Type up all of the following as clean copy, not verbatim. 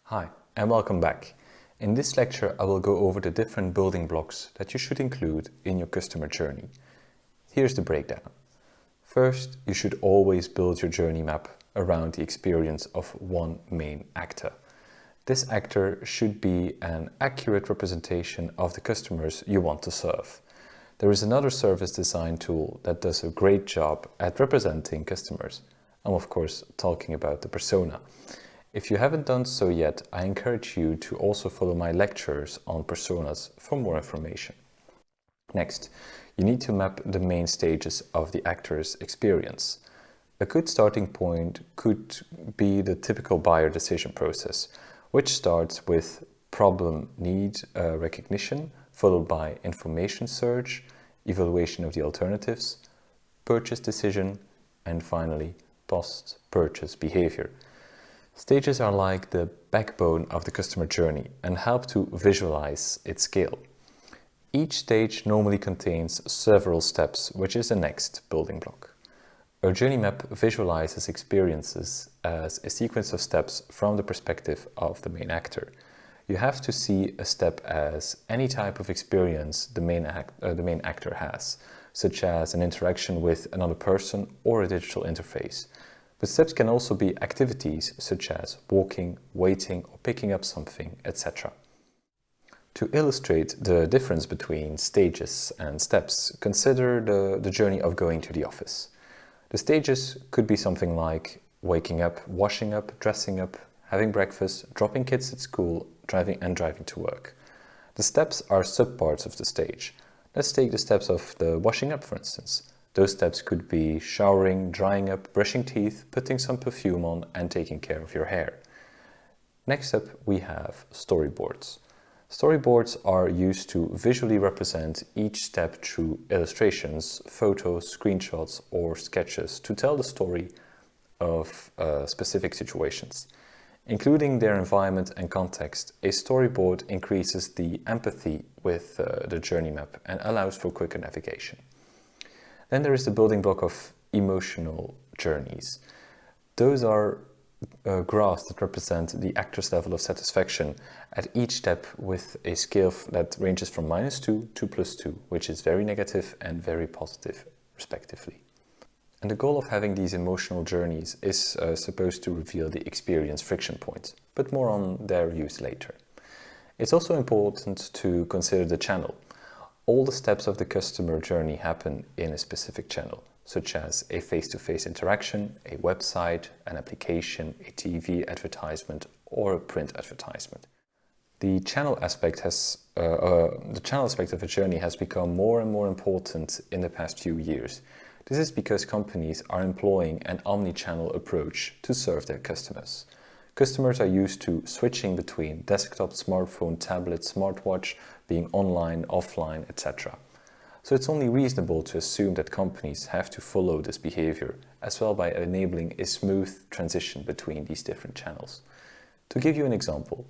Hi, and welcome back. In this lecture, I will go over the different building blocks that you should include in your customer journey. Here's the breakdown. First, you should always build your journey map around the experience of one main actor. This actor should be an accurate representation of the customers you want to serve. There is another service design tool that does a great job at representing customers. I'm of course talking about the persona. If you haven't done so yet, I encourage you to also follow my lectures on personas for more information. Next, you need to map the main stages of the actor's experience. A good starting point could be the typical buyer decision process, which starts with problem need recognition, followed by information search, evaluation of the alternatives, purchase decision, and finally, post-purchase behavior. Stages are like the backbone of the customer journey and help to visualize its scale. Each stage normally contains several steps, which is the next building block. A journey map visualizes experiences as a sequence of steps from the perspective of the main actor. You have to see a step as any type of experience the main actor has, such as an interaction with another person or a digital interface. But steps can also be activities such as walking, waiting, or picking up something, etc. To illustrate the difference between stages and steps, consider the journey of going to the office. The stages could be something like waking up, washing up, dressing up, having breakfast, dropping kids at school, driving to work. The steps are subparts of the stage. Let's take the steps of the washing up, for instance. Those steps could be showering, drying up, brushing teeth, putting some perfume on, and taking care of your hair. Next up, we have storyboards. Storyboards are used to visually represent each step through illustrations, photos, screenshots, or sketches to tell the story of specific situations. Including their environment and context, a storyboard increases the empathy with the journey map and allows for quicker navigation. Then there is the building block of emotional journeys. Those are graphs that represent the actor's level of satisfaction at each step with a scale that ranges from -2 to +2, which is very negative and very positive, respectively. And the goal of having these emotional journeys is supposed to reveal the experience friction points, but more on their use later. It's also important to consider the channel. All the steps of the customer journey happen in a specific channel, such as a face-to-face interaction, a website, an application, a TV advertisement, or a print advertisement. The channel aspect of a journey has become more and more important in the past few years. This is because companies are employing an omni-channel approach to serve their customers. Customers are used to switching between desktop, smartphone, tablet, smartwatch, being online, offline, etc. So it's only reasonable to assume that companies have to follow this behavior as well by enabling a smooth transition between these different channels. To give you an example,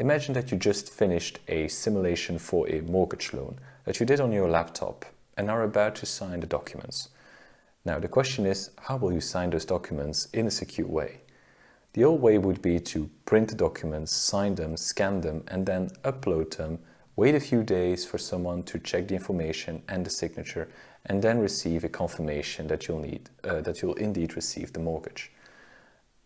imagine that you just finished a simulation for a mortgage loan that you did on your laptop and are about to sign the documents. Now the question is, how will you sign those documents in a secure way? The old way would be to print the documents, sign them, scan them, and then upload them, wait a few days for someone to check the information and the signature, and then receive a confirmation that you'll indeed receive the mortgage.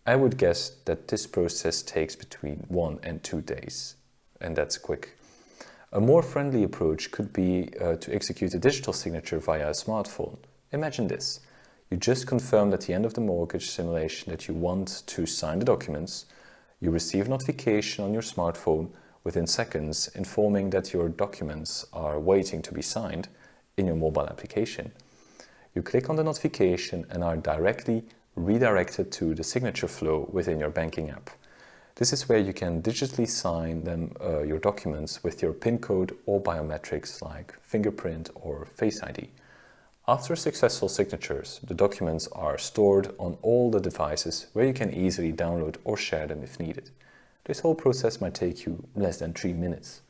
I would guess that this process takes between 1 and 2 days, and that's quick. A more friendly approach could be to execute a digital signature via a smartphone. Imagine this. You just confirmed at the end of the mortgage simulation that you want to sign the documents. You receive a notification on your smartphone within seconds informing that your documents are waiting to be signed in your mobile application. You click on the notification and are directly redirected to the signature flow within your banking app. This is where you can digitally sign your documents with your PIN code or biometrics like fingerprint or Face ID. After successful signatures, the documents are stored on all the devices where you can easily download or share them if needed. This whole process might take you less than 3 minutes.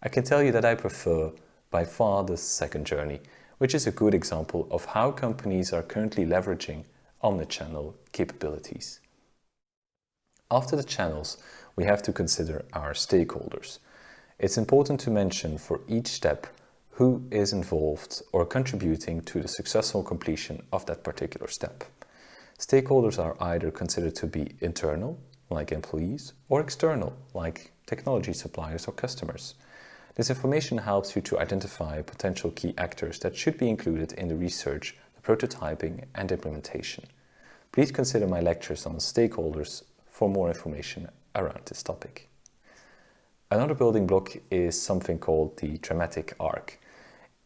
I can tell you that I prefer by far the second journey, which is a good example of how companies are currently leveraging omnichannel capabilities. After the channels, we have to consider our stakeholders. It's important to mention for each step who is involved or contributing to the successful completion of that particular step. Stakeholders are either considered to be internal, like employees, or external, like technology suppliers or customers. This information helps you to identify potential key actors that should be included in the research, the prototyping, and implementation. Please consider my lectures on stakeholders for more information around this topic. Another building block is something called the dramatic arc.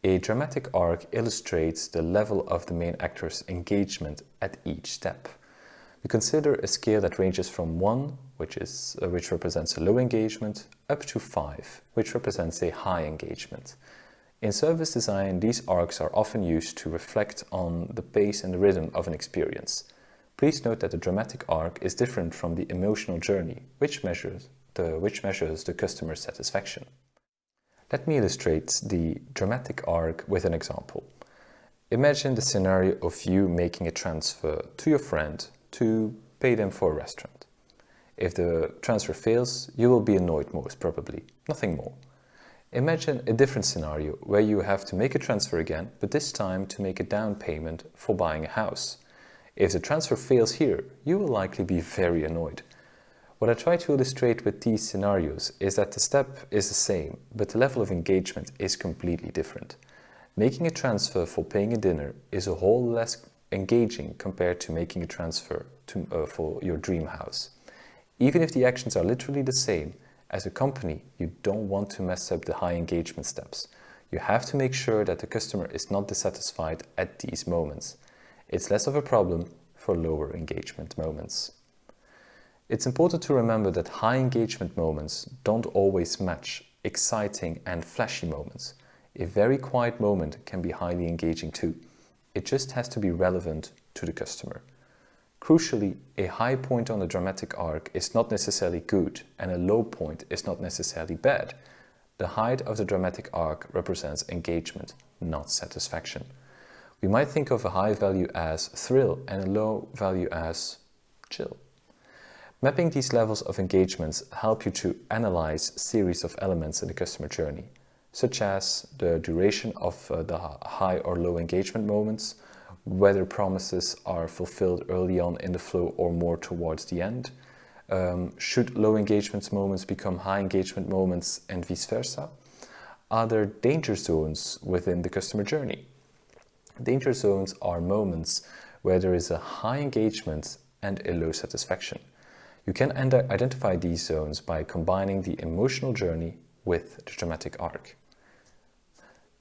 A dramatic arc illustrates the level of the main actor's engagement at each step. We consider a scale that ranges from 1, which represents a low engagement, up to 5, which represents a high engagement. In service design, these arcs are often used to reflect on the pace and the rhythm of an experience. Please note that the dramatic arc is different from the emotional journey, which measures the customer's satisfaction. Let me illustrate the dramatic arc with an example. Imagine the scenario of you making a transfer to your friend to pay them for a restaurant. If the transfer fails, you will be annoyed most probably, nothing more. Imagine a different scenario where you have to make a transfer again, but this time to make a down payment for buying a house. If the transfer fails here, you will likely be very annoyed. What I try to illustrate with these scenarios is that the step is the same, but the level of engagement is completely different. Making a transfer for paying a dinner is a whole less engaging compared to making a transfer for your dream house. Even if the actions are literally the same, as a company, you don't want to mess up the high engagement steps. You have to make sure that the customer is not dissatisfied at these moments. It's less of a problem for lower engagement moments. It's important to remember that high engagement moments don't always match exciting and flashy moments. A very quiet moment can be highly engaging too. It just has to be relevant to the customer. Crucially, a high point on the dramatic arc is not necessarily good and a low point is not necessarily bad. The height of the dramatic arc represents engagement, not satisfaction. We might think of a high value as thrill and a low value as chill. Mapping these levels of engagements help you to analyze a series of elements in the customer journey, such as the duration of the high or low engagement moments, whether promises are fulfilled early on in the flow or more towards the end, should low engagement moments become high engagement moments and vice versa? Are there danger zones within the customer journey? Danger zones are moments where there is a high engagement and a low satisfaction. You can identify these zones by combining the emotional journey with the dramatic arc.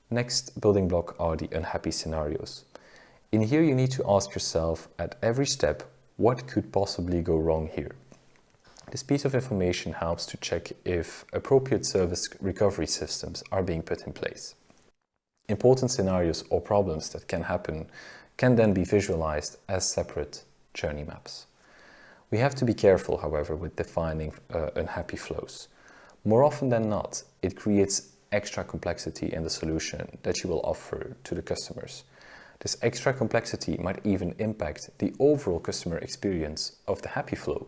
Next building block are the unhappy scenarios. In here you need to ask yourself at every step, what could possibly go wrong here? This piece of information helps to check if appropriate service recovery systems are being put in place. Important scenarios or problems that can happen can then be visualized as separate journey maps. We have to be careful, however, with defining unhappy flows. More often than not, it creates extra complexity in the solution that you will offer to the customers. This extra complexity might even impact the overall customer experience of the happy flow.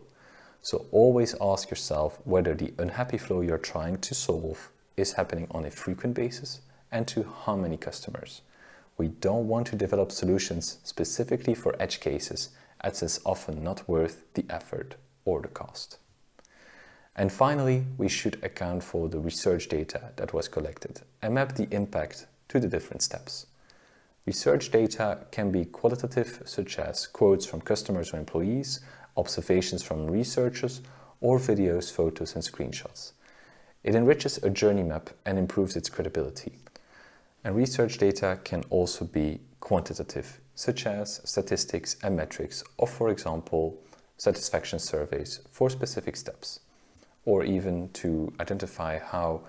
So always ask yourself whether the unhappy flow you're trying to solve is happening on a frequent basis and to how many customers. We don't want to develop solutions specifically for edge cases, as it's often not worth the effort or the cost. And finally, we should account for the research data that was collected and map the impact to the different steps. Research data can be qualitative, such as quotes from customers or employees, observations from researchers, or videos, photos, and screenshots. It enriches a journey map and improves its credibility. And research data can also be quantitative, such as statistics and metrics, or for example, satisfaction surveys for specific steps, or even to identify how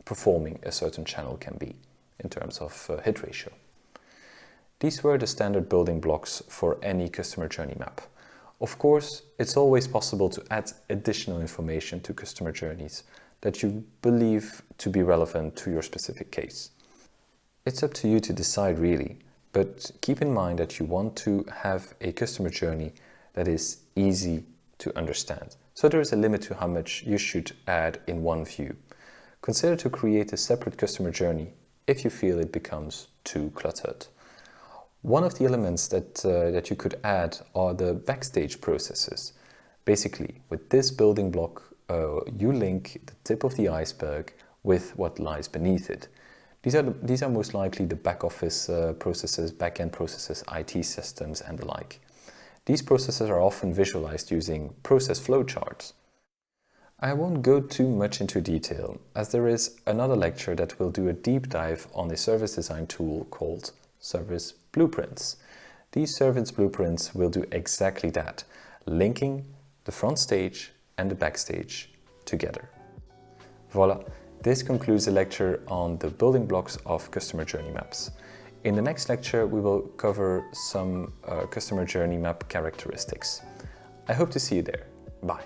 performing a certain channel can be in terms of hit ratio. These were the standard building blocks for any customer journey map. Of course, it's always possible to add additional information to customer journeys that you believe to be relevant to your specific case. It's up to you to decide really, but keep in mind that you want to have a customer journey that is easy to understand. So there is a limit to how much you should add in one view. Consider to create a separate customer journey if you feel it becomes too cluttered. One of the elements that you could add are the backstage processes. Basically, with this building block, you link the tip of the iceberg with what lies beneath it. These are most likely the back office processes, back-end processes, IT systems, and the like. These processes are often visualized using process flowcharts. I won't go too much into detail, as there is another lecture that will do a deep dive on a service design tool called Service Blueprints. These service blueprints will do exactly that, linking the front stage and the backstage together. Voila, this concludes the lecture on the building blocks of customer journey maps. In the next lecture, we will cover some customer journey map characteristics. I hope to see you there. Bye.